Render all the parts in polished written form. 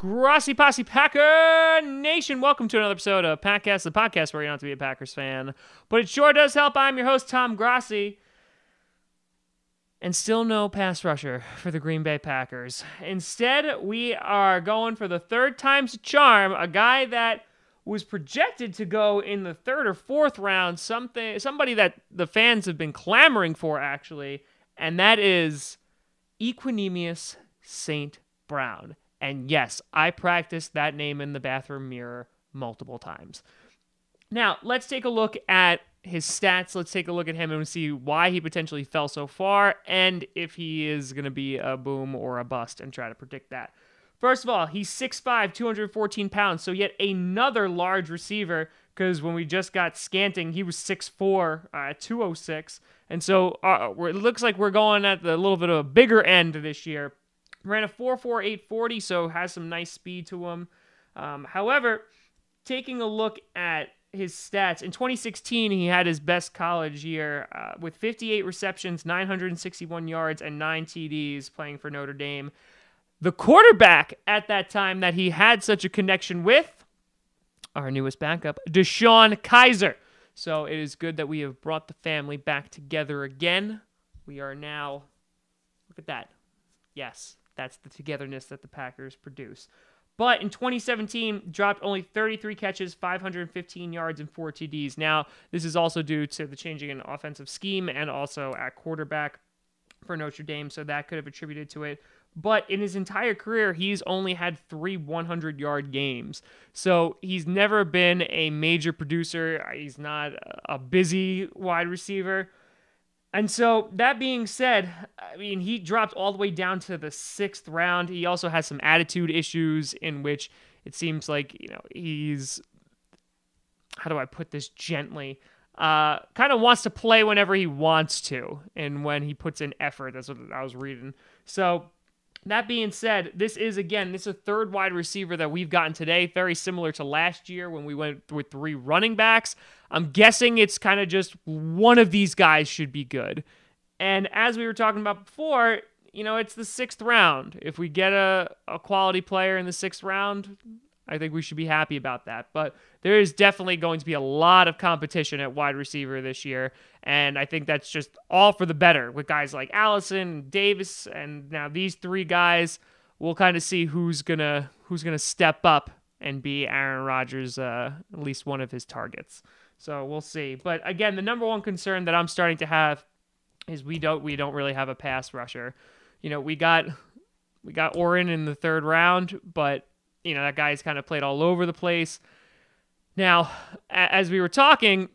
Grossi Posse Packer Nation, welcome to another episode of Packcast, the podcast where you don't have to be a Packers fan, but it sure does help. I'm your host, Tom Grossi, and still no pass rusher for the Green Bay Packers. Instead, we are going for the third time's a charm, a guy that was projected to go in the third or fourth round, somebody that the fans have been clamoring for, actually, and that is Equanimeous St. Brown. And yes, I practiced that name in the bathroom mirror multiple times. Now, let's take a look at his stats. Let's take a look at him and see why he potentially fell so far and if he is going to be a boom or a bust and try to predict that. First of all, he's 6'5", 214 pounds, so yet another large receiver, because when we just got Scanting, he was 6'4", 206. And so it looks like we're going at a little bit of a bigger end this year. Ran a 4.4 840, so has some nice speed to him. However, taking a look at his stats, in 2016, he had his best college year with 58 receptions, 961 yards, and 9 TDs playing for Notre Dame. The quarterback at that time that he had such a connection with, our newest backup, Deshaun Kaiser. So it is good that we have brought the family back together again. We are now, look at that. Yes. That's the togetherness that the Packers produce. But in 2017, dropped only 33 catches, 515 yards, and 4 TDs. Now, this is also due to the changing in offensive scheme and also at quarterback for Notre Dame, so that could have attributed to it. But in his entire career, he's only had 3 100-yard games. So he's never been a major producer. He's not a busy wide receiver. And so, that being said, I mean, he dropped all the way down to the 6th round. He also has some attitude issues in which it seems like, he's, how do I put this gently, kind of wants to play whenever he wants to and when he puts in effort. That's what I was reading. So, that being said, this is a third wide receiver that we've gotten today, very similar to last year when we went with 3 running backs. I'm guessing it's kind of just one of these guys should be good. And as we were talking about before, it's the 6th round. If we get a quality player in the 6th round, I think we should be happy about that. But there is definitely going to be a lot of competition at wide receiver this year, and I think that's just all for the better with guys like Allison, Davis, and now these 3 guys. We'll kind of see who's gonna step up and be Aaron Rodgers, at least one of his targets. So we'll see. But again, the number one concern that I'm starting to have is we don't really have a pass rusher. We got Oren in the 3rd round, but that guy's kind of played all over the place. Now, as we were talking,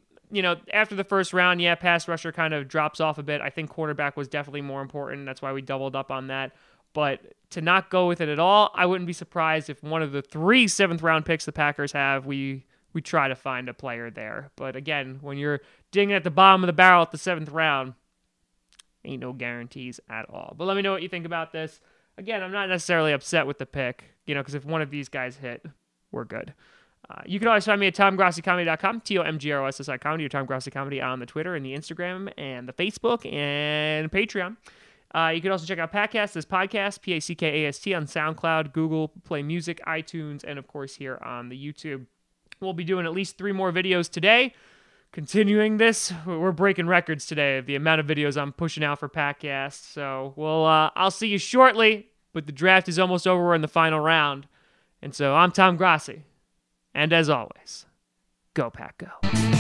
after the 1st round, pass rusher kind of drops off a bit. I think quarterback was definitely more important. That's why we doubled up on that. But to not go with it at all, I wouldn't be surprised if one of the 3 7th-round picks the Packers have, we try to find a player there. But again, when you're dinging at the bottom of the barrel at the 7th round, ain't no guarantees at all. But let me know what you think about this. Again, I'm not necessarily upset with the pick, because if one of these guys hit, we're good. You can always find me at TomGrossiComedy.com, TomGrossI Comedy, or Tom Grossi Comedy on the Twitter and the Instagram and the Facebook and Patreon. You can also check out Packcast, this podcast, Packast, on SoundCloud, Google Play Music, iTunes, and of course here on the YouTube. We'll be doing at least 3 more videos today. Continuing this, we're breaking records today of the amount of videos I'm pushing out for Packcast. So I'll see you shortly, but the draft is almost over. We're in the final round. And so I'm Tom Grossi. And as always, go Pack Go.